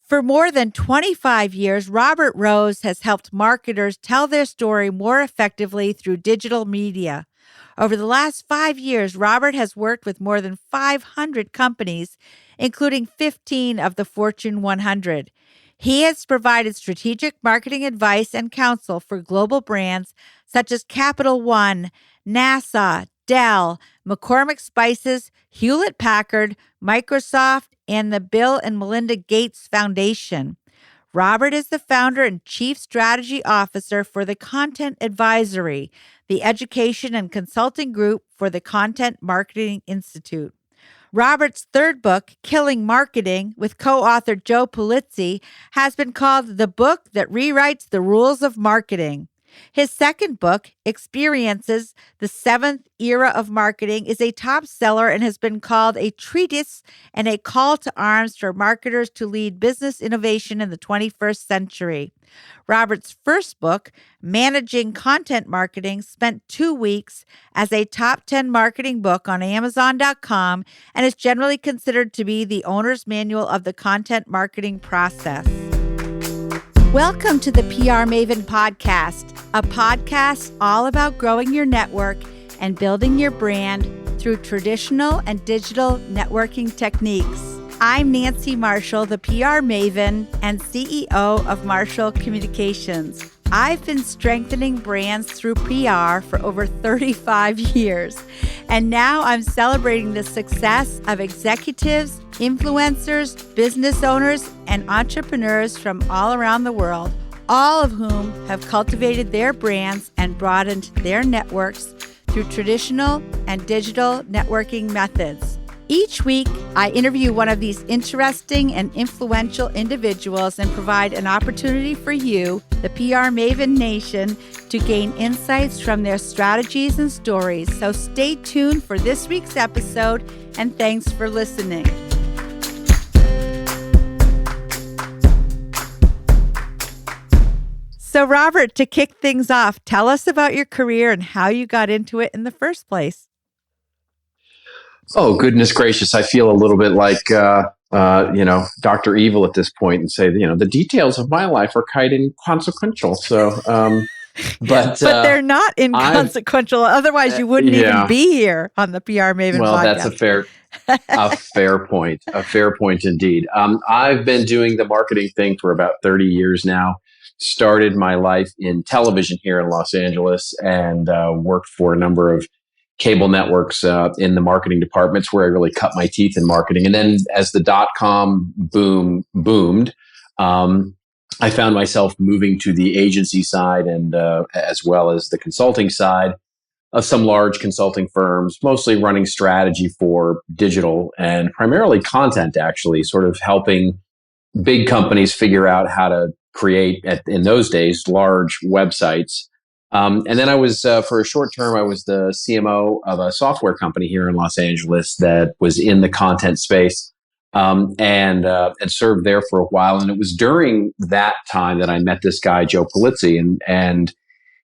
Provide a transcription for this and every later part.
For more than 25 years, Robert Rose has helped marketers tell their story more effectively through digital media. Over the last 5 years, Robert has worked with more than 500 companies, including 15 of the Fortune 100. He has provided strategic marketing advice and counsel for global brands such as Capital One, NASA, Dell, McCormick Spices, Hewlett Packard, Microsoft, and the Bill and Melinda Gates Foundation. Robert is the founder and chief strategy officer for the Content Advisory, the education and consulting group for the Content Marketing Institute. Robert's third book, Killing Marketing, with co-author Joe Pulizzi, has been called the book that rewrites the rules of marketing. His second book, Experiences, the Seventh Era of Marketing, is a top seller and has been called a treatise and a call to arms for marketers to lead business innovation in the 21st century. Robert's first book, Managing Content Marketing, spent 2 weeks as a top 10 marketing book on Amazon.com and is generally considered to be the owner's manual of the content marketing process. Welcome to the PR Maven Podcast, a podcast all about growing your network and building your brand through traditional and digital networking techniques. I'm Nancy Marshall, the PR Maven and CEO of Marshall Communications. I've been strengthening brands through PR for over 35 years, and now I'm celebrating the success of executives, influencers, business owners, and entrepreneurs from all around the world, all of whom have cultivated their brands and broadened their networks through traditional and digital networking methods. Each week, I interview one of these interesting and influential individuals and provide an opportunity for you, the PR Maven Nation, to gain insights from their strategies and stories. So stay tuned for this week's episode, and thanks for listening. So, Robert, to kick things off, tell us about your career and how you got into it in the first place. Oh, goodness gracious. I feel a little bit like, Dr. Evil at this point and say, the details of my life are quite inconsequential. So, but they're not inconsequential. Otherwise, you wouldn't even be here on the PR Maven podcast. Well, that's a fair point. A fair point indeed. I've been doing the marketing thing for about 30 years now. Started my life in television here in Los Angeles and worked for a number of cable networks in the marketing departments where I really cut my teeth in marketing. And then as the dot-com boom boomed, I found myself moving to the agency side and as well as the consulting side of some large consulting firms, mostly running strategy for digital and primarily content, actually, sort of helping big companies figure out how to create, in those days, large websites. And then I was, for a short term, I was the CMO of a software company here in Los Angeles that was in the content space and served there for a while. And it was during that time that I met this guy, Joe Pulizzi, and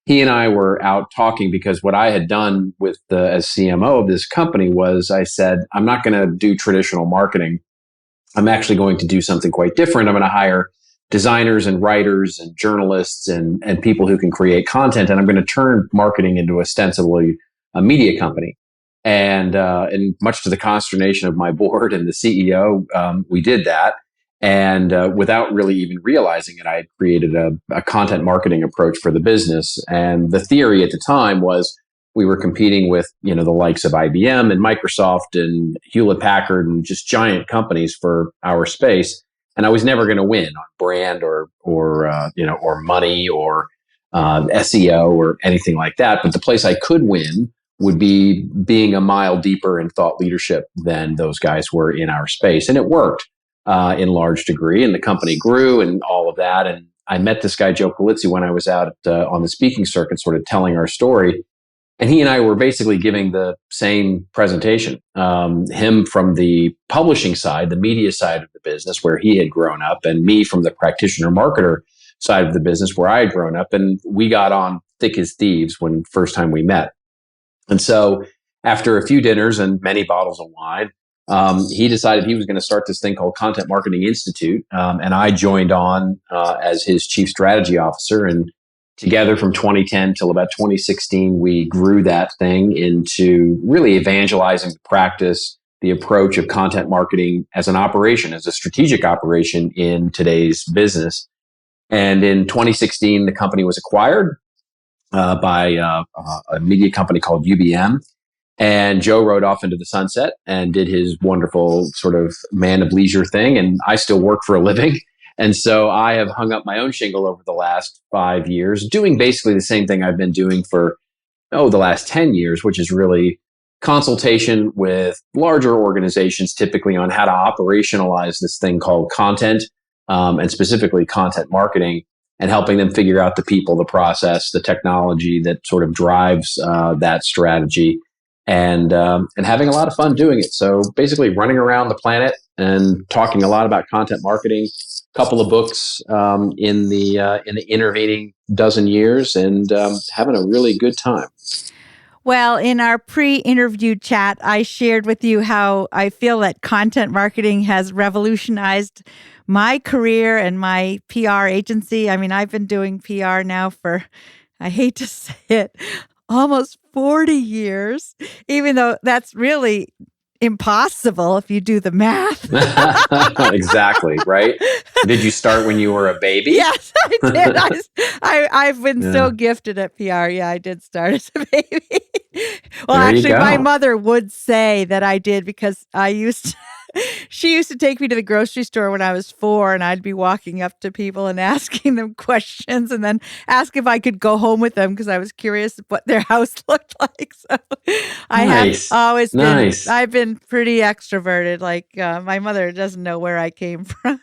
he and I were out talking because what I had done with as CMO of this company was I said, I'm not going to do traditional marketing. I'm actually going to do something quite different. I'm going to hire designers and writers and journalists and people who can create content. And I'm going to turn marketing into ostensibly a media company. And much to the consternation of my board and the CEO, we did that. And without really even realizing it, I had created a content marketing approach for the business. And the theory at the time was we were competing with, the likes of IBM and Microsoft and Hewlett Packard and just giant companies for our space. And I was never going to win on brand or money or SEO or anything like that. But the place I could win would be being a mile deeper in thought leadership than those guys were in our space. And it worked in large degree. And the company grew and all of that. And I met this guy, Joe Pulizzi, when I was out on the speaking circuit, sort of telling our story. And he and I were basically giving the same presentation. Him from the publishing side, the media side of the business, where he had grown up, and me from the practitioner marketer side of the business, where I had grown up. And we got on thick as thieves when first time we met. And so after a few dinners and many bottles of wine, he decided he was going to start this thing called Content Marketing Institute. And I joined on as his chief strategy officer. And together from 2010 till about 2016, we grew that thing into really evangelizing the practice, the approach of content marketing as an operation, as a strategic operation in today's business. And in 2016, the company was acquired by a media company called UBM. And Joe rode off into the sunset and did his wonderful sort of man of leisure thing. And I still work for a living. And so I have hung up my own shingle over the last 5 years, doing basically the same thing I've been doing for, the last 10 years, which is really consultation with larger organizations, typically on how to operationalize this thing called content, and specifically content marketing, and helping them figure out the people, the process, the technology that sort of drives that strategy, and having a lot of fun doing it. So basically running around the planet and talking a lot about content marketing, a couple of books in the intervening dozen years, and having a really good time. Well, in our pre-interview chat, I shared with you how I feel that content marketing has revolutionized my career and my PR agency. I mean, I've been doing PR now for, I hate to say it, almost 40 years, even though that's really impossible if you do the math. Exactly, right? Did you start when you were a baby? Yes, I did. I've been so gifted at PR. Yeah, I did start as a baby. Well, actually, my mother would say that I did because she used to take me to the grocery store when I was 4, and I'd be walking up to people and asking them questions, and then ask if I could go home with them because I was curious what their house looked like. So I have always been, I've been pretty extroverted. Like my mother doesn't know where I came from.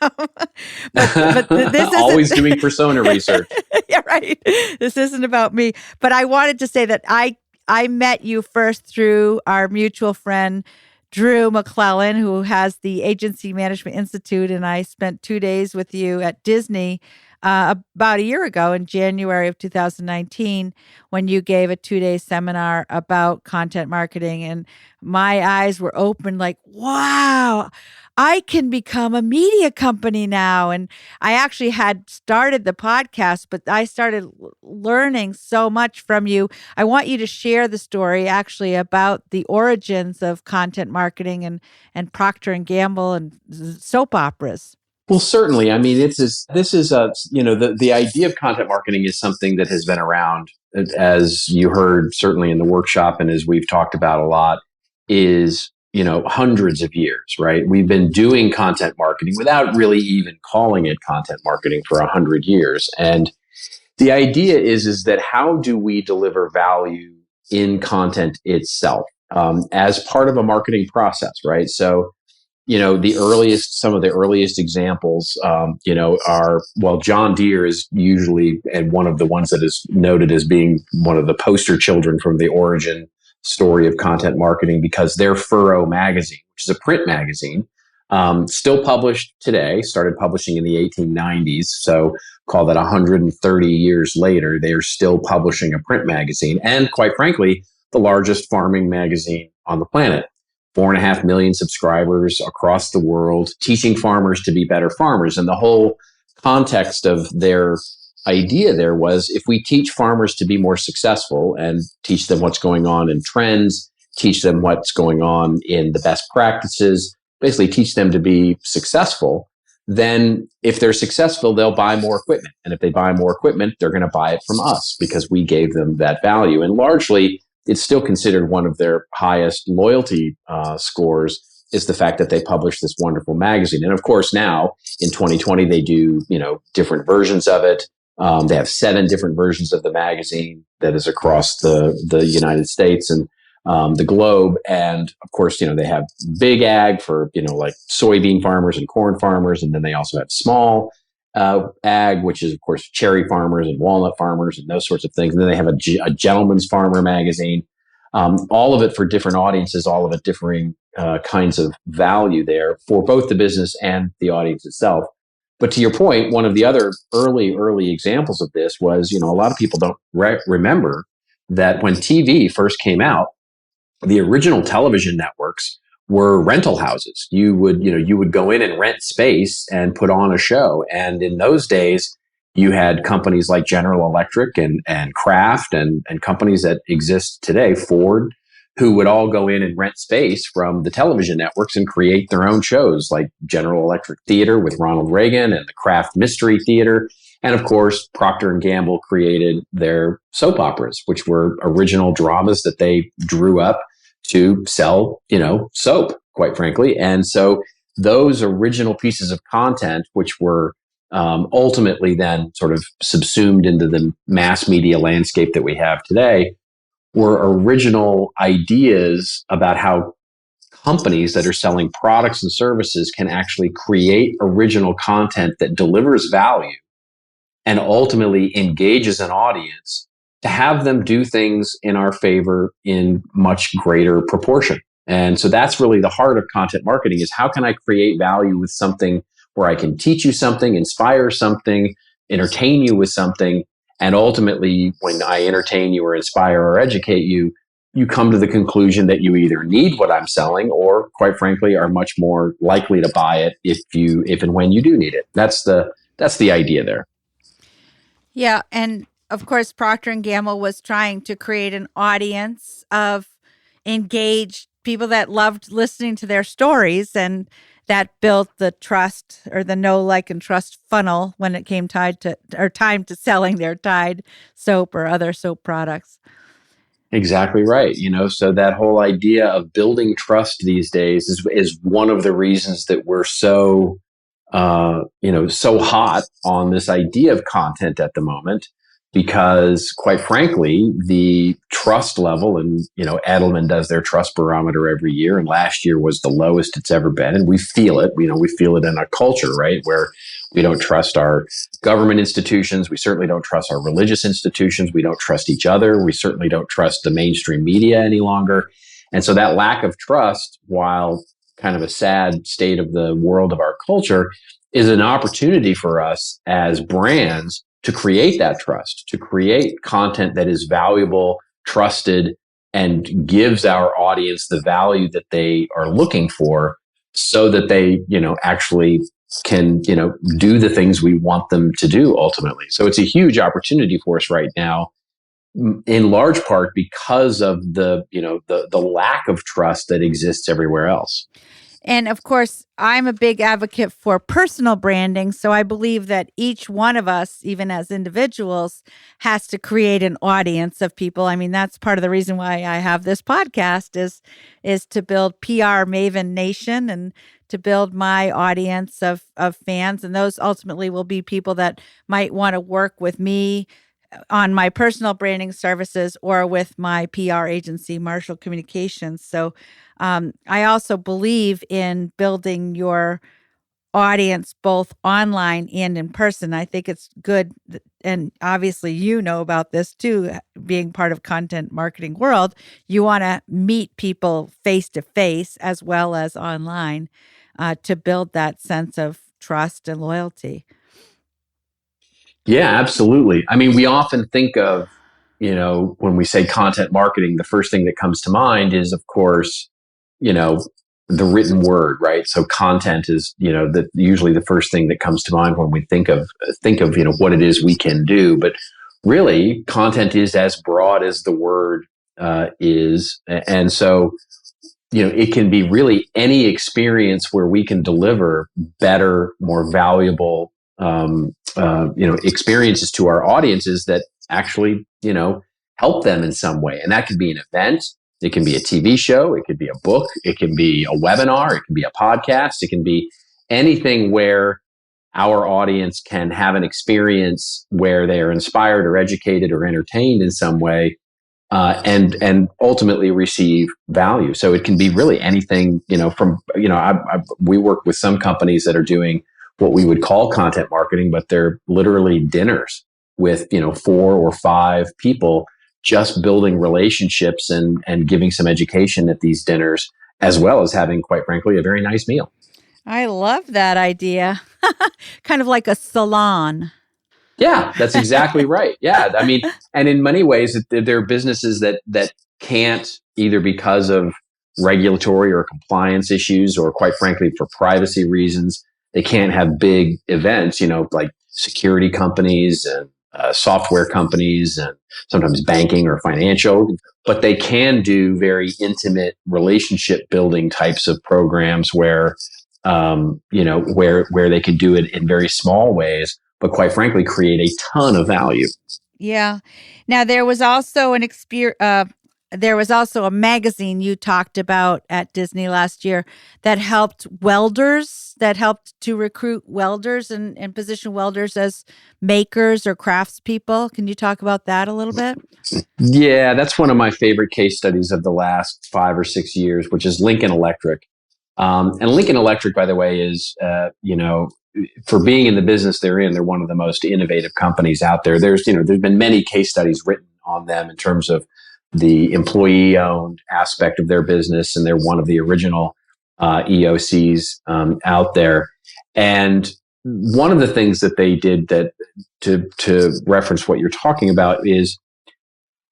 but this always doing persona research. Yeah, right. This isn't about me. But I wanted to say that I met you first through our mutual friend, Drew McLellan, who has the Agency Management Institute, and I spent 2 days with you at Disney about a year ago in January of 2019 when you gave a 2-day seminar about content marketing, and my eyes were open like, wow, I can become a media company now. And I actually had started the podcast, but I started learning so much from you. I want you to share the story actually about the origins of content marketing and Procter and Gamble and soap operas. Well, certainly. I mean, this is the idea of content marketing is something that has been around, as you heard certainly in the workshop, and as we've talked about a lot, is hundreds of years, right? We've been doing content marketing without really even calling it content marketing for 100 years. And the idea is that how do we deliver value in content itself as part of a marketing process, right? So, some of the earliest examples, are, John Deere is usually, and one of the ones that is noted as being one of the poster children from the origin story of content marketing, because their Furrow magazine, which is a print magazine, still published today, started publishing in the 1890s. So call that 130 years later, they are still publishing a print magazine. And quite frankly, the largest farming magazine on the planet. 4.5 million subscribers across the world, teaching farmers to be better farmers. And the whole context of their idea there was, if we teach farmers to be more successful and teach them what's going on in trends, teach them what's going on in the best practices, basically teach them to be successful, then if they're successful, they'll buy more equipment. And if they buy more equipment, they're going to buy it from us because we gave them that value. And largely, it's still considered one of their highest loyalty scores is the fact that they publish this wonderful magazine. And of course, now in 2020, they do, different versions of it. They have 7 different versions of the magazine that is across the United States and the globe. And of course, they have big ag for, like soybean farmers and corn farmers. And then they also have small ag, which is, of course, cherry farmers and walnut farmers and those sorts of things. And then they have a gentleman's farmer magazine, all of it for different audiences, all of it differing kinds of value there for both the business and the audience itself. But to your point, one of the other early examples of this was, a lot of people don't remember that when TV first came out, the original television networks were rental houses. You would go in and rent space and put on a show. And in those days, you had companies like General Electric and Kraft and companies that exist today, Ford, who would all go in and rent space from the television networks and create their own shows, like General Electric Theater with Ronald Reagan and the Kraft Mystery Theater. And of course, Procter and Gamble created their soap operas, which were original dramas that they drew up to sell, soap, quite frankly. And so those original pieces of content, which were ultimately then sort of subsumed into the mass media landscape that we have today, were original ideas about how companies that are selling products and services can actually create original content that delivers value and ultimately engages an audience to have them do things in our favor in much greater proportion. And so that's really the heart of content marketing, is how can I create value with something where I can teach you something, inspire something, entertain you with something. And ultimately, when I entertain you or inspire or educate you, you come to the conclusion that you either need what I'm selling or, quite frankly, are much more likely to buy it if and when you do need it. That's the idea there. Yeah, and of course, Procter and Gamble was trying to create an audience of engaged people that loved listening to their stories, and that built the trust, or the know, like, and trust funnel when it came time to selling their Tide soap or other soap products. Exactly right. So that whole idea of building trust these days is one of the reasons that we're so so hot on this idea of content at the moment, because quite frankly, the trust level, and, Edelman does their trust barometer every year, and last year was the lowest it's ever been. And we feel it, we feel it in our culture, right? Where we don't trust our government institutions. We certainly don't trust our religious institutions. We don't trust each other. We certainly don't trust the mainstream media any longer. And so that lack of trust, while kind of a sad state of the world of our culture, is an opportunity for us as brands to create that trust, to create content that is valuable, trusted, and gives our audience the value that they are looking for, so that they, actually can, do the things we want them to do ultimately. So it's a huge opportunity for us right now, in large part because of the lack of trust that exists everywhere else. And of course, I'm a big advocate for personal branding. So I believe that each one of us, even as individuals, has to create an audience of people. I mean, that's part of the reason why I have this podcast is to build PR Maven Nation and to build my audience of fans. And those ultimately will be people that might want to work with me on my personal branding services or with my PR agency, Marshall Communications. So I also believe in building your audience both online and in person. I think it's good. And obviously, about this too, being part of content marketing world. You want to meet people face to face as well as online to build that sense of trust and loyalty. Yeah, absolutely. I mean, we often think of, when we say content marketing, the first thing that comes to mind is, of course, the written word, right? So content is, usually the first thing that comes to mind when we think of, what it is we can do. But really, content is as broad as the word is. And so, it can be really any experience where we can deliver better, more valuable, experiences to our audiences that actually, help them in some way. And that could be an event. It can be a TV show. It could be a book. It can be a webinar. It can be a podcast. It can be anything where our audience can have an experience where they are inspired or educated or entertained in some way, and ultimately receive value. So it can be really anything, from, we work with some companies that are doing what we would call content marketing, but they're literally dinners with, 4 or 5 people, just building relationships and giving some education at these dinners, as well as having, quite frankly, a very nice meal. I love that idea. Kind of like a salon. Yeah, that's exactly right. Yeah. I mean, and in many ways, there are businesses that can't, either because of regulatory or compliance issues, or quite frankly, for privacy reasons, they can't have big events, like security companies and software companies and sometimes banking or financial, but they can do very intimate relationship building types of programs where, where they can do it in very small ways, but quite frankly, create a ton of value. Yeah. Now there was also there was also a magazine you talked about at Disney last year that helped to recruit welders and position welders as makers or craftspeople. Can you talk about that a little bit? Yeah, that's one of my favorite case studies of the last 5 or 6 years, which is Lincoln Electric. And Lincoln Electric, by the way, is, for being in the business they're in, they're one of the most innovative companies out there. There's been many case studies written on them in terms of the employee-owned aspect of their business, and they're one of the original EOCs out there. And one of the things that they did, that to reference what you're talking about, is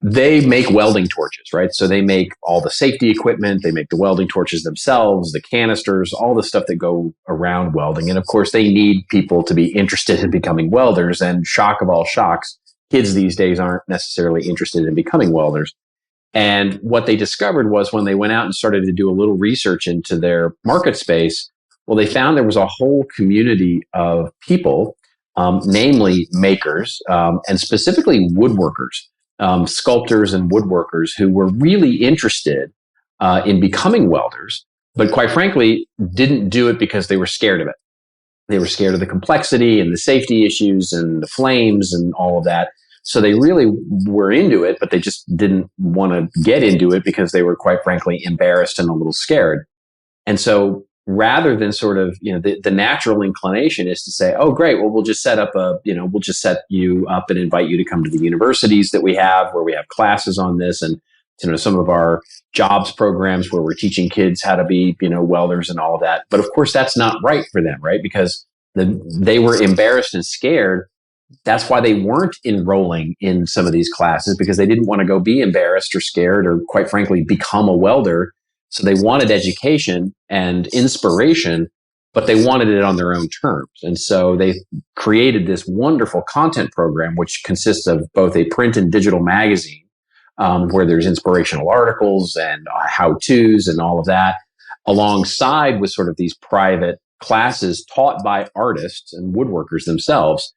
they make welding torches, right? So they make all the safety equipment, they make the welding torches themselves, the canisters, all the stuff that go around welding. And of course, they need people to be interested in becoming welders. And shock of all shocks, kids these days aren't necessarily interested in becoming welders. And what they discovered was, when they went out and started to do a little research into their market space, well, they found there was a whole community of people, namely makers, and specifically woodworkers. Sculptors and woodworkers who were really interested in becoming welders, but quite frankly, didn't do it because they were scared of it. They were scared of the complexity and the safety issues and the flames and all of that. So they really were into it, but they just didn't want to get into it because they were, quite frankly, embarrassed and a little scared. And so rather than sort of, the natural inclination is to say, oh, great, well, we'll just set you up and invite you to come to the universities that we have, where we have classes on this, and, some of our jobs programs where we're teaching kids how to be, welders and all of that. But of course, that's not right for them, right? Because they were embarrassed and scared. That's why they weren't enrolling in some of these classes, because they didn't want to go be embarrassed or scared or, quite frankly, become a welder. So they wanted education and inspiration, but they wanted it on their own terms. And so they created this wonderful content program, which consists of both a print and digital magazine, where there's inspirational articles and how-tos and all of that, alongside with sort of these private classes taught by artists and woodworkers themselves,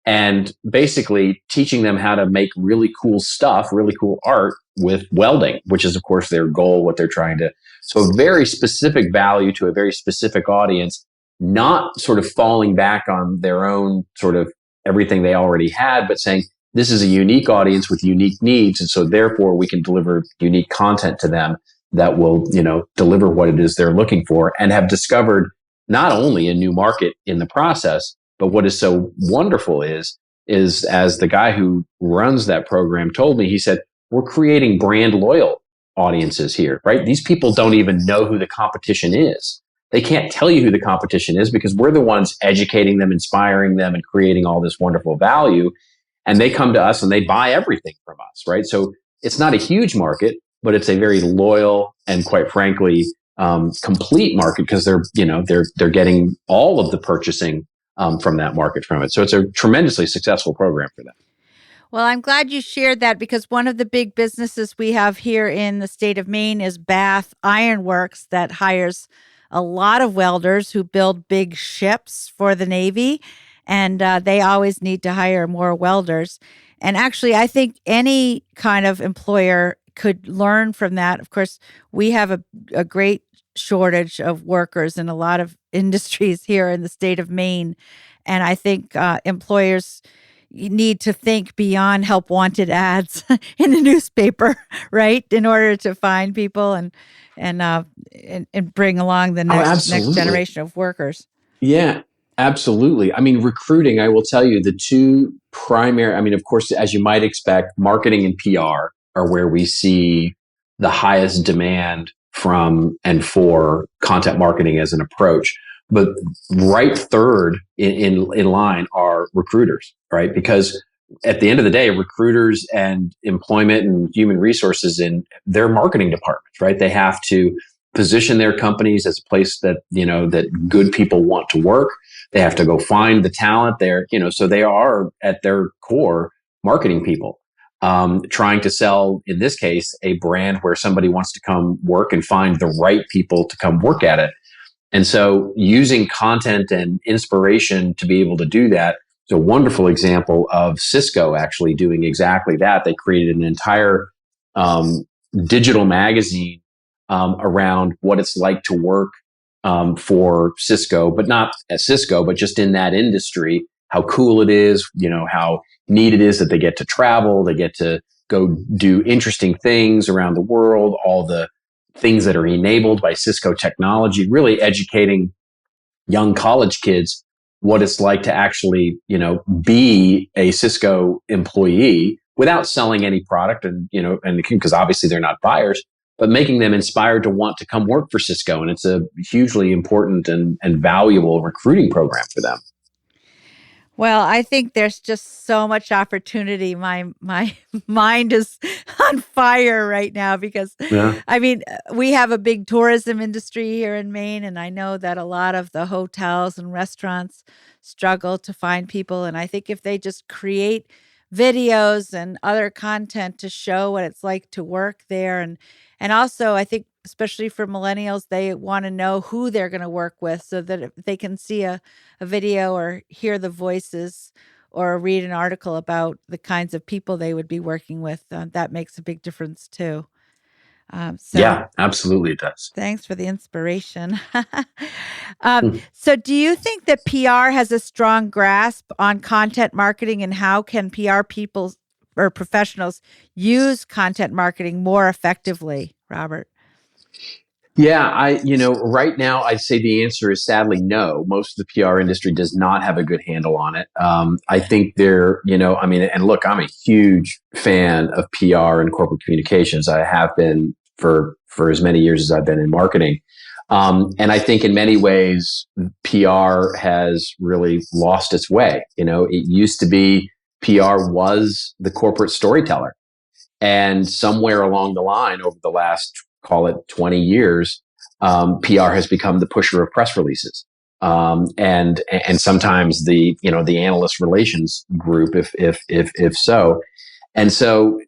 and basically teaching them how to make really cool stuff, really cool art with welding, which is, of course, their goal, what they're trying to. So a very specific value to a very specific audience, not sort of falling back on their own sort of everything they already had, but saying, this is a unique audience with unique needs. And so therefore we can deliver unique content to them that will, deliver what it is they're looking for, and have discovered not only a new market in the process, but what is so wonderful is as the guy who runs that program told me, he said, we're creating brand loyal audiences here, right? These people don't even know who the competition is. They can't tell you who the competition is because we're the ones educating them, inspiring them, and creating all this wonderful value. And they come to us and they buy everything from us, right? So it's not a huge market, but it's a very loyal and, quite frankly, complete market, because they're getting all of the purchasing from that market from it. So it's a tremendously successful program for them. Well, I'm glad you shared that, because one of the big businesses we have here in the state of Maine is Bath Iron Works, that hires a lot of welders who build big ships for the Navy, and they always need to hire more welders. And actually, I think any kind of employer could learn from that. Of course, we have a great shortage of workers in a lot of industries here in the state of Maine. And I think employers need to think beyond help wanted ads in the newspaper, right? In order to find people and bring along the next generation of workers. Yeah, absolutely. I mean, recruiting, I will tell you, the two primary, of course, as you might expect, marketing and PR are where we see the highest demand from and for content marketing as an approach. But right third in line are recruiters, right? Because at the end of the day, recruiters and employment and human resources in their marketing departments, right? They have to position their companies as a place that, that good people want to work. They have to go find the talent there, so they are at their core marketing people, trying to sell, in this case, a brand where somebody wants to come work and find the right people to come work at it. And so using content and inspiration to be able to do that is a wonderful example of Cisco actually doing exactly that. They created an entire digital magazine around what it's like to work for Cisco, but not at Cisco, but just in that industry, how cool it is, how neat it is that they get to travel, they get to go do interesting things around the world, all the things that are enabled by Cisco technology, really educating young college kids what it's like to actually, be a Cisco employee without selling any product and because obviously they're not buyers, but making them inspired to want to come work for Cisco. And it's a hugely important and valuable recruiting program for them. Well, I think there's just so much opportunity. My mind is on fire right now because, I mean, we have a big tourism industry here in Maine, and I know that a lot of the hotels and restaurants struggle to find people. And I think if they just create videos and other content to show what it's like to work there, and also I think especially for millennials, they want to know who they're going to work with so that if they can see a video or hear the voices or read an article about the kinds of people they would be working with. That makes a big difference too. Yeah, absolutely it does. Thanks for the inspiration. So do you think that PR has a strong grasp on content marketing, and how can PR people or professionals use content marketing more effectively, Robert? Yeah, right now I'd say the answer is sadly no. Most of the PR industry does not have a good handle on it. I think and look, I'm a huge fan of PR and corporate communications. I have been for as many years as I've been in marketing. And I think in many ways, PR has really lost its way. It used to be PR was the corporate storyteller. And somewhere along the line over the last, call it 20 years, PR has become the pusher of press releases. And sometimes the analyst relations group, if so. And so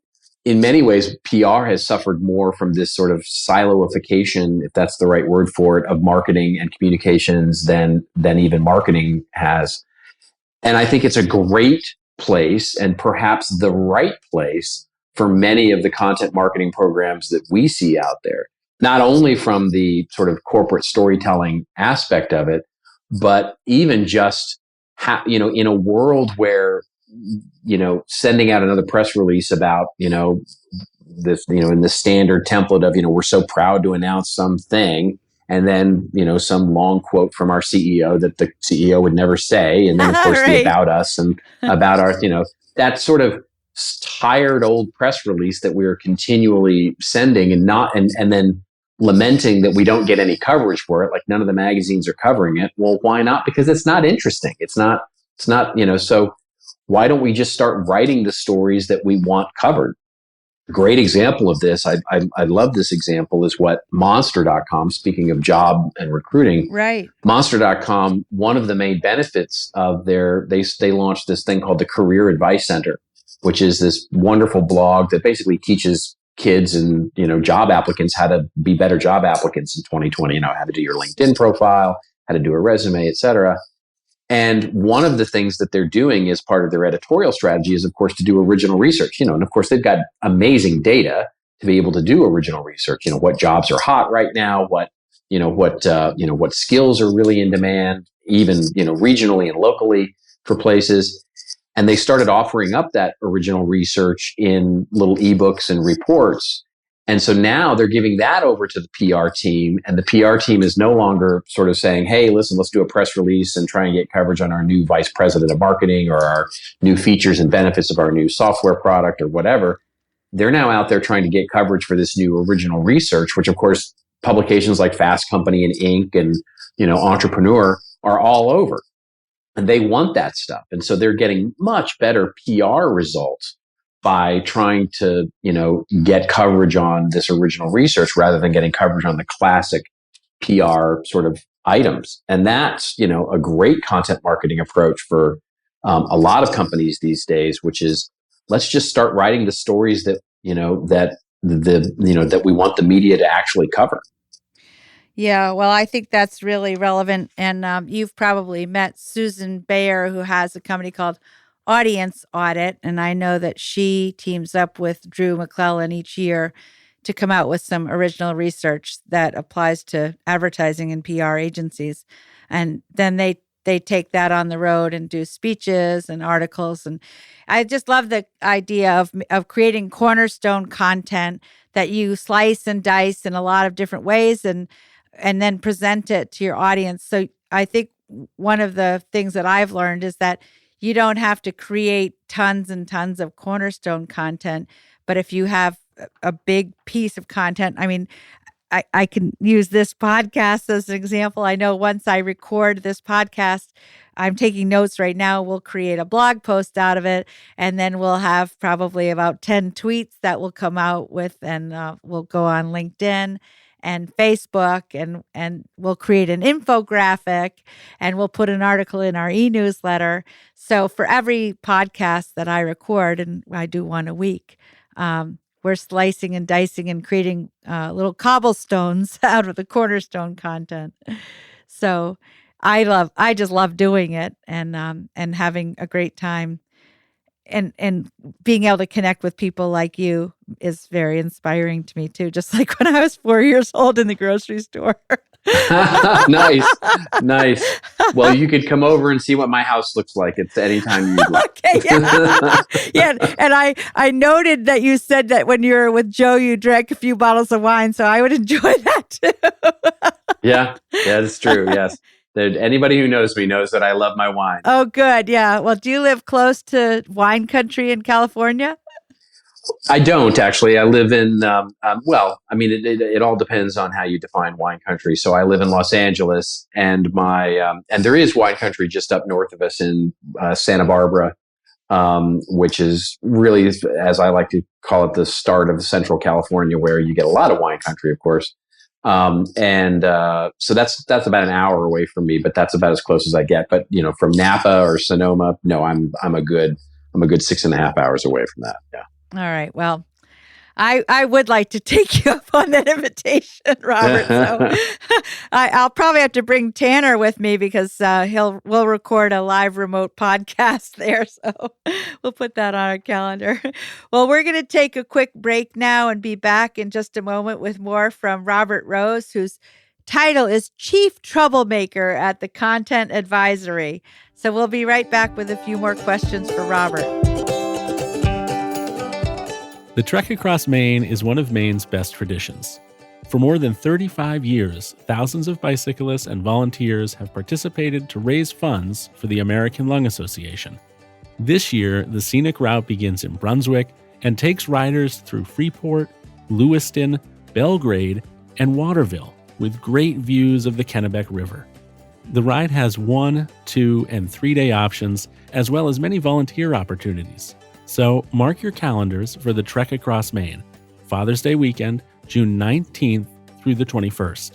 in many ways, PR has suffered more from this sort of siloification, if that's the right word for it, of marketing and communications than even marketing has. And I think it's a great place, and perhaps the right place, for many of the content marketing programs that we see out there, not only from the sort of corporate storytelling aspect of it, but even just in a world where sending out another press release about this in the standard template of we're so proud to announce something, and then some long quote from our CEO that the CEO would never say, and then of course the about us and about our that sort of tired old press release that we're continually sending and then lamenting that we don't get any coverage for it, like none of the magazines are covering it. Well, why not? Because it's not interesting. It's not so why don't we just start writing the stories that we want covered? A great example of this, I love this example, is what Monster.com, speaking of job and recruiting, right? Monster.com, one of the main benefits of they launched this thing called the Career Advice Center, which is this wonderful blog that basically teaches kids and job applicants how to be better job applicants in 2020. How to do your LinkedIn profile, how to do a resume, etc. And one of the things that they're doing as part of their editorial strategy is, of course, to do original research. And of course, they've got amazing data to be able to do original research. What jobs are hot right now, what skills are really in demand, even regionally and locally for places. And they started offering up that original research in little ebooks and reports. And so now they're giving that over to the PR team, and the PR team is no longer sort of saying, hey, listen, let's do a press release and try and get coverage on our new vice president of marketing or our new features and benefits of our new software product or whatever. They're now out there trying to get coverage for this new original research, which of course publications like Fast Company and Inc. and Entrepreneur are all over. And they want that stuff. And so they're getting much better PR results by trying to, get coverage on this original research rather than getting coverage on the classic PR sort of items. And that's, a great content marketing approach for a lot of companies these days, which is let's just start writing the stories that, that we want the media to actually cover. Yeah, well, I think that's really relevant. And you've probably met Susan Bayer, who has a company called Audience Audit. And I know that she teams up with Drew McLellan each year to come out with some original research that applies to advertising and PR agencies. And then they take that on the road and do speeches and articles. And I just love the idea of creating cornerstone content that you slice and dice in a lot of different ways and then present it to your audience. So I think one of the things that I've learned is that you don't have to create tons and tons of cornerstone content, but if you have a big piece of content, I mean, I can use this podcast as an example. I know once I record this podcast, I'm taking notes right now. We'll create a blog post out of it, and then we'll have probably about 10 tweets that will come out with, and we'll go on LinkedIn and Facebook, and we'll create an infographic, and we'll put an article in our e-newsletter. So for every podcast that I record, and I do one a week, we're slicing and dicing and creating little cobblestones out of the cornerstone content. So I just love doing it and having a great time. And being able to connect with people like you is very inspiring to me too. Just like when I was 4 years old in the grocery store. Nice. Well, you could come over and see what my house looks like. It's anytime you like. Okay, yeah. Yeah, and I noted that you said that when you were with Joe, you drank a few bottles of wine, so I would enjoy that too. Yeah, that's true. Yes. Anybody who knows me knows that I love my wine. Oh, good. Yeah. Well, do you live close to wine country in California? I don't actually. I live in, it all depends on how you define wine country. So I live in Los Angeles, and and there is wine country just up north of us in Santa Barbara, which is really, as I like to call it, the start of Central California, where you get a lot of wine country, of course. So that's about an hour away from me, but that's about as close as I get. But from Napa or Sonoma, no, I'm a good 6.5 hours away from that. Yeah. All right. Well, I would like to take you up on that invitation, Robert. So I'll probably have to bring Tanner with me because we'll record a live remote podcast there. So we'll put that on our calendar. Well, we're going to take a quick break now and be back in just a moment with more from Robert Rose, whose title is Chief Troublemaker at the Content Advisory. So we'll be right back with a few more questions for Robert. The Trek Across Maine is one of Maine's best traditions. For more than 35 years, thousands of bicyclists and volunteers have participated to raise funds for the American Lung Association. This year, the scenic route begins in Brunswick and takes riders through Freeport, Lewiston, Belgrade, and Waterville, with great views of the Kennebec River. The ride has 1, 2, and 3-day options, as well as many volunteer opportunities. So mark your calendars for the Trek Across Maine, Father's Day weekend, June 19th through the 21st.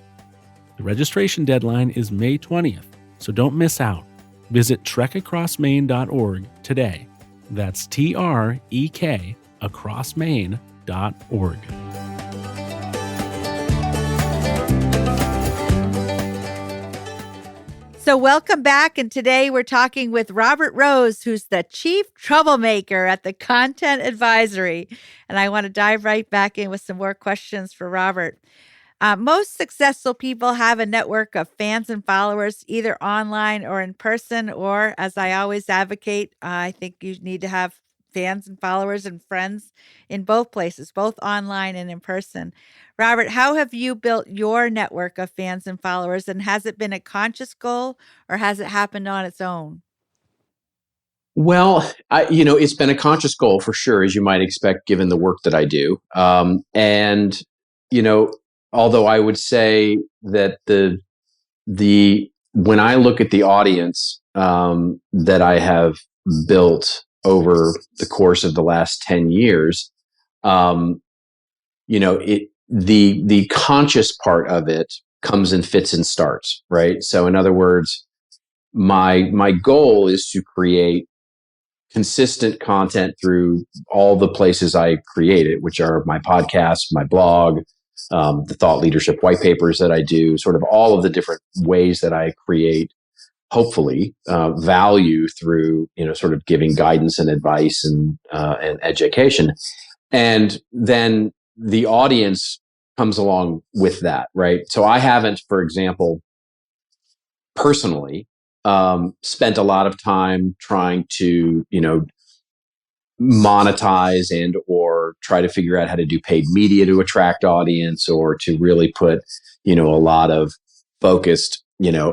The registration deadline is May 20th, so don't miss out. Visit trekacrossmaine.org today. That's TREK acrossmaine.org. So welcome back, and today we're talking with Robert Rose, who's the Chief Troublemaker at the Content Advisory. And I want to dive right back in with some more questions for Robert. Most successful people have a network of fans and followers, either online or in person, or, as I always advocate, I think you need to have fans and followers and friends in both places, both online and in person. Robert, how have you built your network of fans and followers, and has it been a conscious goal or has it happened on its own? Well, it's been a conscious goal for sure, as you might expect, given the work that I do. Although I would say that when I look at the audience that I have built over the course of the last 10 years, the conscious part of it comes in fits and starts, right? So in other words, my goal is to create consistent content through all the places I create it, which are my podcast, my blog, the thought leadership white papers that I do, sort of all of the different ways that I create, hopefully, value through, sort of giving guidance and advice and education. And then the audience comes along with that, right? So I haven't, for example, personally, spent a lot of time trying to, monetize and or try to figure out how to do paid media to attract audience, or to really put, a lot of focused,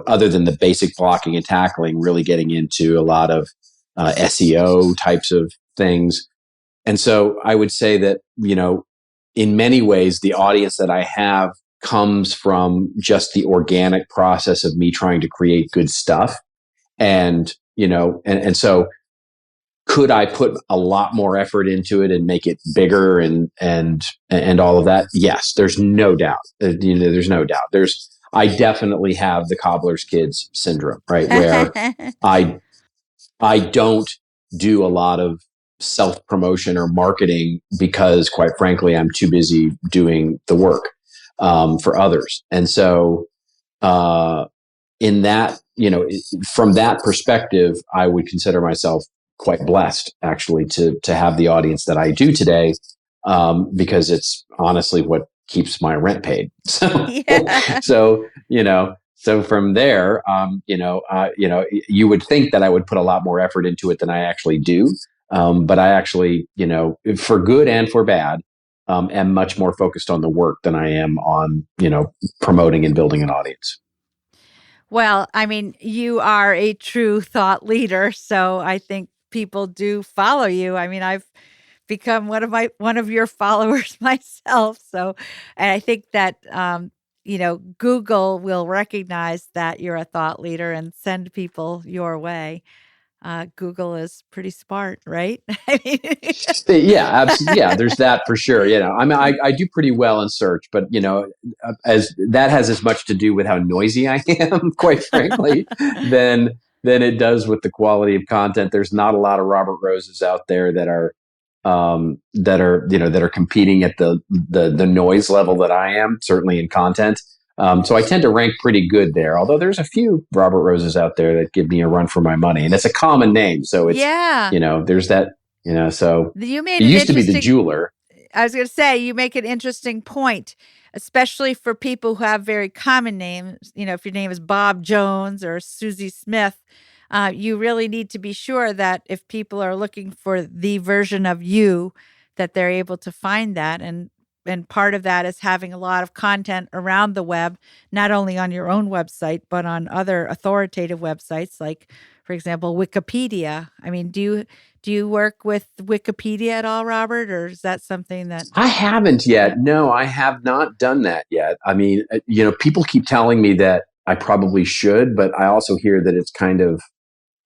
other than the basic blocking and tackling, really getting into a lot of SEO types of things. And so I would say that, in many ways, the audience that I have comes from just the organic process of me trying to create good stuff. And, and so could I put a lot more effort into it and make it bigger and all of that? Yes, there's no doubt. There's no doubt. I definitely have the cobbler's kids syndrome, right? Where I don't do a lot of self-promotion or marketing because, quite frankly, I'm too busy doing the work for others. And so in that, from that perspective, I would consider myself quite blessed, actually, to have the audience that I do today, because it's honestly what keeps my rent paid. So, Yeah. so from there, you would think that I would put a lot more effort into it than I actually do. But I actually, for good and for bad, am much more focused on the work than I am on, promoting and building an audience. Well, I mean, you are a true thought leader, so I think people do follow you. I mean, I've become one of your followers myself. So, and I think that Google will recognize that you're a thought leader and send people your way. Google is pretty smart, right? I mean, Yeah, absolutely. Yeah, there's that for sure. I mean, I do pretty well in search, but as that has as much to do with how noisy I am, quite frankly, than it does with the quality of content. There's not a lot of Robert Roses out there that are competing at the noise level that I am, certainly in content. So I tend to rank pretty good there, although there's a few Robert Roses out there that give me a run for my money, and it's a common name. So it's, there's that, so it used to be the jeweler. I was going to say, you make an interesting point, especially for people who have very common names. If your name is Bob Jones or Susie Smith, you really need to be sure that if people are looking for the version of you, that they're able to find that. And part of that is having a lot of content around the web, not only on your own website, but on other authoritative websites, like, for example, Wikipedia. I mean, do you work with Wikipedia at all, Robert, or is that something that... I haven't yet. No, I have not done that yet. I mean, people keep telling me that I probably should, but I also hear that it's kind of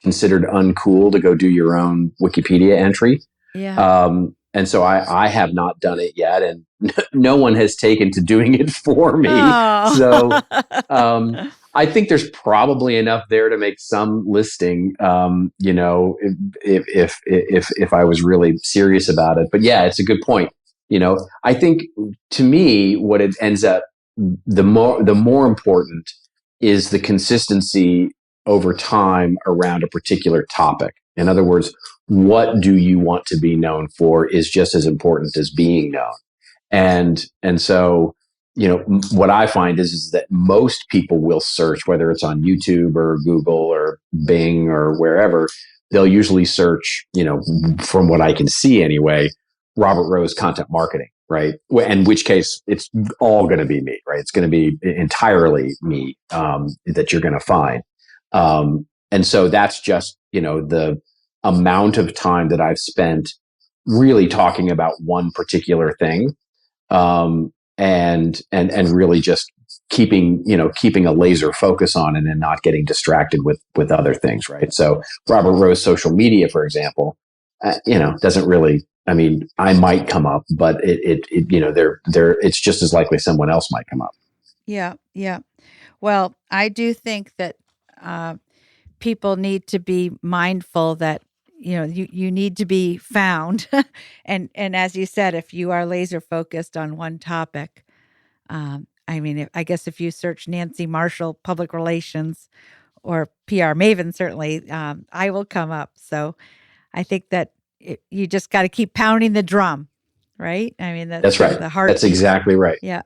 considered uncool to go do your own Wikipedia entry. Yeah. And so I have not done it yet, and no one has taken to doing it for me. Oh. So I think there's probably enough there to make some listing, if I was really serious about it. But yeah, it's a good point. I think, to me, what it ends up, the more important is the consistency over time around a particular topic. In other words, what do you want to be known for is just as important as being known. And so, what I find is that most people will search, whether it's on YouTube or Google or Bing or wherever, they'll usually search, from what I can see anyway, Robert Rose content marketing, right? In which case it's all going to be me, right? It's going to be entirely me, that you're going to find. And so that's just, the amount of time that I've spent really talking about one particular thing, and really just keeping a laser focus on it and not getting distracted with other things, right? So Robert Rose social media, for example, doesn't really. I mean, I might come up, but it's just as likely someone else might come up. Yeah, yeah. Well, I do think that people need to be mindful that you need to be found, and as you said, if you are laser focused on one topic, I mean, I guess if you search Nancy Marshall, public relations, or PR maven, certainly I will come up. So I think that you just got to keep pounding the drum, right? I mean, that's right. The heart. That's exactly right. Yeah.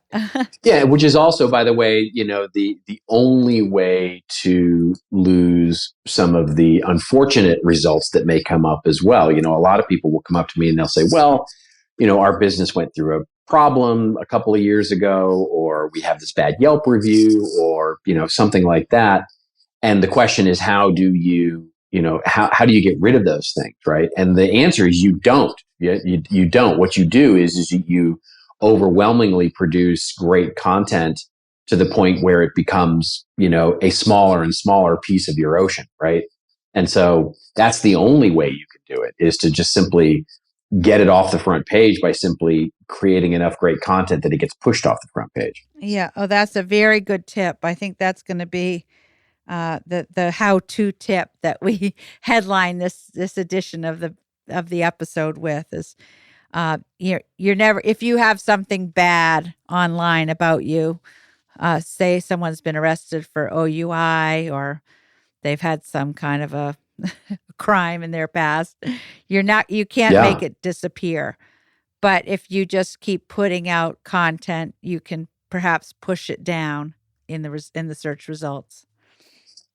Yeah, which is also, by the way, the only way to lose some of the unfortunate results that may come up as well. A lot of people will come up to me and they'll say, well, our business went through a problem a couple of years ago, or we have this bad Yelp review, or, something like that. And the question is, how do you get rid of those things, right? And the answer is you don't. You don't. What you do is you overwhelmingly produce great content to the point where it becomes, a smaller and smaller piece of your ocean, right? And so that's the only way you can do it, is to just simply get it off the front page by simply creating enough great content that it gets pushed off the front page. Yeah. Oh, that's a very good tip. I think that's going to be the how-to tip that we headline this edition of the episode with is you're never, if you have something bad online about you, say someone's been arrested for OUI or they've had some kind of a crime in their past, you can't make it disappear. But if you just keep putting out content, you can perhaps push it down in the search results.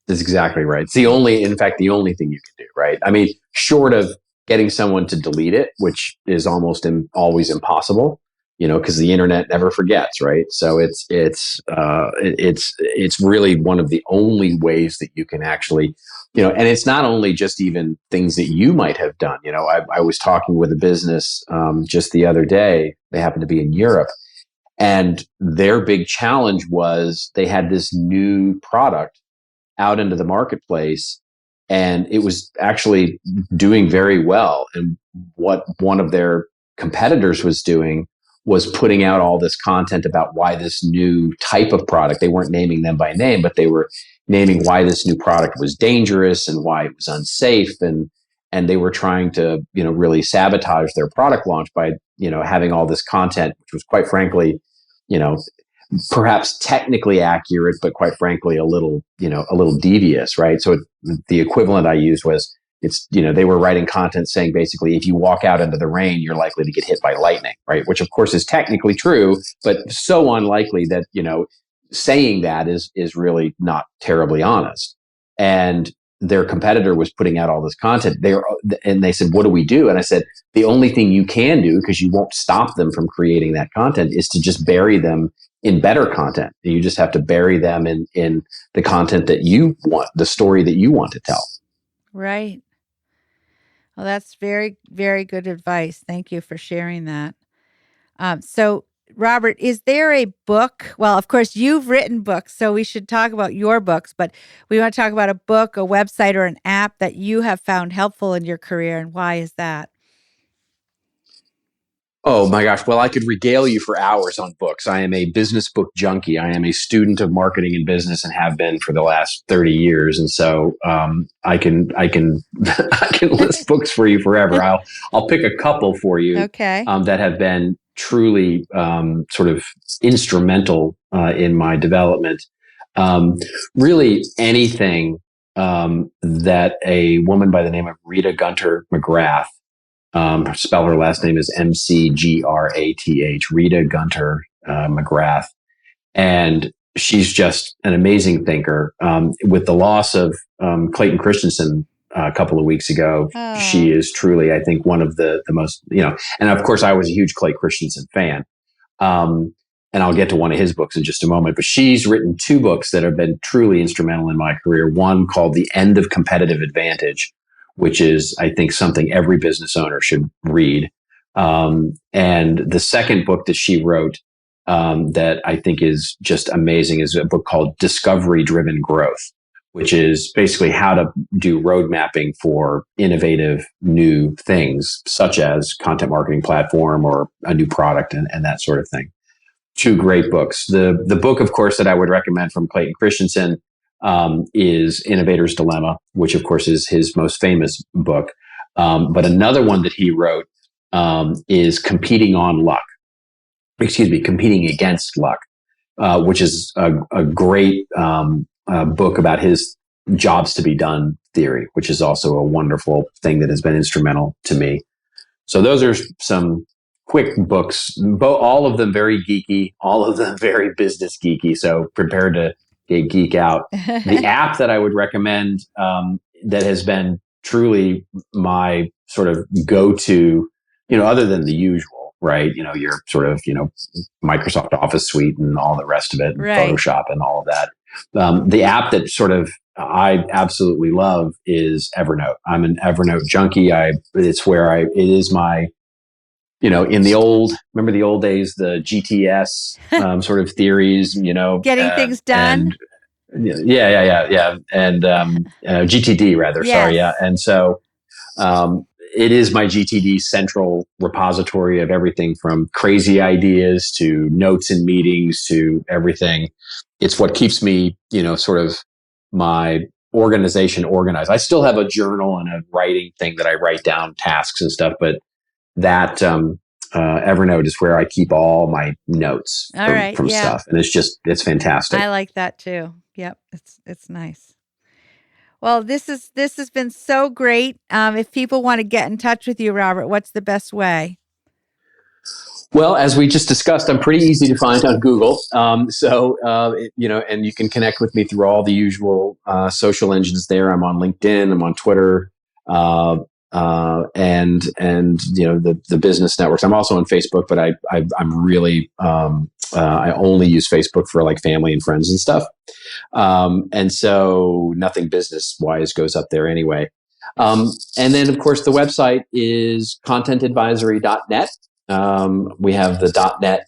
That's exactly right. It's the only thing you can do, right? I mean, short of getting someone to delete it, which is almost always impossible, because the internet never forgets, right? So it's really one of the only ways that you can actually, and it's not only just even things that you might have done. I was talking with a business just the other day. They happened to be in Europe, and their big challenge was they had this new product out into the marketplace, and it was actually doing very well. And what one of their competitors was doing was putting out all this content about why this new type of product, they weren't naming them by name, but they were naming why this new product was dangerous and why it was unsafe. And they were trying to, really sabotage their product launch by, having all this content, which was quite frankly, perhaps technically accurate, but quite frankly, a little devious, right? So the equivalent I used was, they were writing content saying basically, if you walk out into the rain, you're likely to get hit by lightning, right? Which of course is technically true, but so unlikely that, saying that is really not terribly honest. And their competitor was putting out all this content and they said, what do we do? And I said, the only thing you can do, because you won't stop them from creating that content, is to just bury them in better content. You just have to bury them in the content that you want, the story that you want to tell. Right. Well, that's very, very good advice. Thank you for sharing that. So, Robert, is there a book? Well, of course, you've written books, so we should talk about your books, but we want to talk about a book, a website, or an app that you have found helpful in your career, and why is that? Oh my gosh. Well, I could regale you for hours on books. I am a business book junkie. I am a student of marketing and business and have been for the last 30 years. And so I can I can list books for you forever. I'll pick a couple for you. Okay. That have been truly sort of instrumental in my development. Really anything that a woman by the name of Rita Gunter McGrath, spell her last name is McGrath, Rita Gunter McGrath. And she's just an amazing thinker. With the loss of Clayton Christensen a couple of weeks ago, she is truly, I think, one of the most, and of course I was a huge Clay Christensen fan. And I'll get to one of his books in just a moment, but she's written two books that have been truly instrumental in my career. One called The End of Competitive Advantage, which is, I think, something every business owner should read. And the second book that she wrote that I think is just amazing is a book called Discovery Driven Growth, which is basically how to do road mapping for innovative new things, such as content marketing platform or a new product and that sort of thing. Two great books. The book, of course, that I would recommend from Clayton Christensen is Innovator's Dilemma, which, of course, is his most famous book. But another one that he wrote is Competing Against Luck, which is a great book about his jobs to be done theory, which is also a wonderful thing that has been instrumental to me. So those are some quick books, all of them very geeky, all of them very business geeky. So prepare to get geek out. The app that I would recommend that has been truly my sort of go-to, other than the usual, right? Your sort of, Microsoft Office suite and all the rest of it, and right. Photoshop and all of that. The app that sort of I absolutely love is Evernote. I'm an Evernote junkie. It is my, in the remember the old days, the GTS sort of theories, getting things done. Yeah. And GTD rather. Yes. Sorry. Yeah. And so it is my GTD central repository of everything from crazy ideas to notes and meetings to everything. It's what keeps me, sort of my organization organized. I still have a journal and a writing thing that I write down tasks and stuff, but that Evernote is where I keep all my notes from stuff. And it's fantastic. I like that too. Yep. It's nice. Well, this has been so great. If people want to get in touch with you, Robert, what's the best way? Well, as we just discussed, I'm pretty easy to find on Google. And you can connect with me through all the usual social engines there. I'm on LinkedIn. I'm on Twitter. And the business networks. I'm also on Facebook, but I'm really I only use Facebook for like family and friends and stuff. And so nothing business wise goes up there anyway. And then of course the website is contentadvisory.net. We have the .net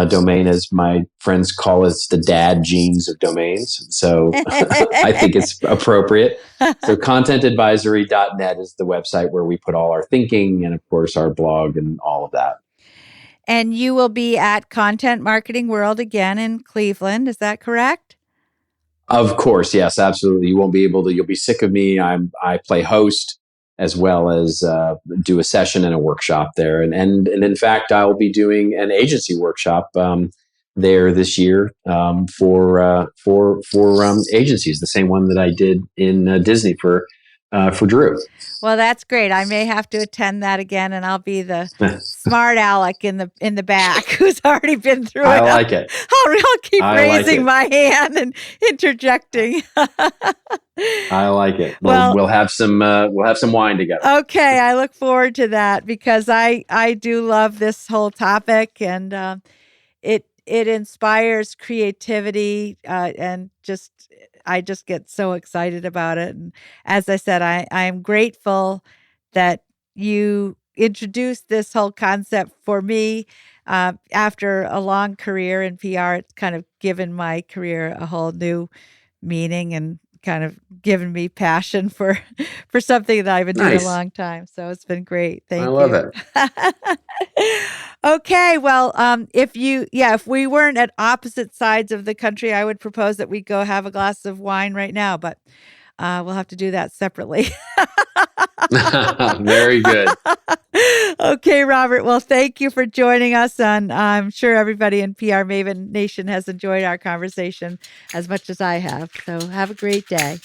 domain, as my friends call it, the dad genes of domains. So I think it's appropriate. So contentadvisory.net is the website where we put all our thinking and, of course, our blog and all of that. And you will be at Content Marketing World again in Cleveland. Is that correct? Of course. Yes, absolutely. You'll be sick of me. I play host as well as do a session and a workshop there. And in fact, I will be doing an agency workshop there this year for agencies, the same one that I did in Disney for Drew. Well, that's great. I may have to attend that again, and I'll be the smart aleck in the back who's already been through it. I like it. I'll keep raising my hand and interjecting. I like it. We'll have some wine together. Okay, I look forward to that because I do love this whole topic, and it inspires creativity and I just get so excited about it. And as I said, I am grateful that you introduced this whole concept for me. After a long career in PR, it's kind of given my career a whole new meaning and kind of given me passion for something that I've been doing a long time. So it's been great. Thank you. I love it. Okay. Well, if we weren't at opposite sides of the country, I would propose that we go have a glass of wine right now, but we'll have to do that separately. Very good. Okay, Robert. Well, thank you for joining us. And I'm sure everybody in PR Maven Nation has enjoyed our conversation as much as I have. So have a great day.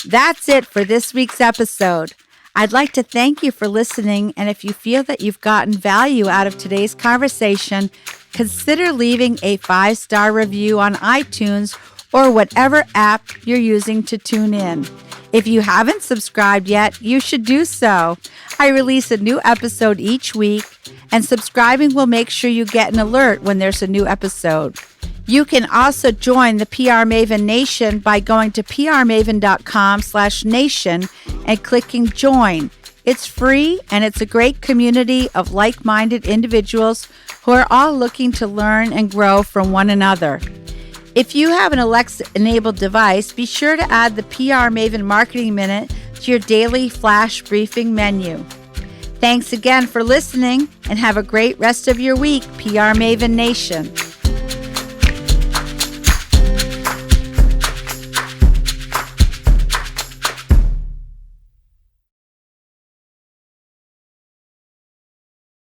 That's it for this week's episode. I'd like to thank you for listening. And if you feel that you've gotten value out of today's conversation, consider leaving a 5-star review on iTunes or whatever app you're using to tune in. If you haven't subscribed yet, you should do so. I release a new episode each week, and subscribing will make sure you get an alert when there's a new episode. You can also join the PR Maven Nation by going to prmaven.com/nation and clicking join. It's free, and it's a great community of like-minded individuals who are all looking to learn and grow from one another. If you have an Alexa-enabled device, be sure to add the PR Maven Marketing Minute to your daily flash briefing menu. Thanks again for listening, and have a great rest of your week, PR Maven Nation.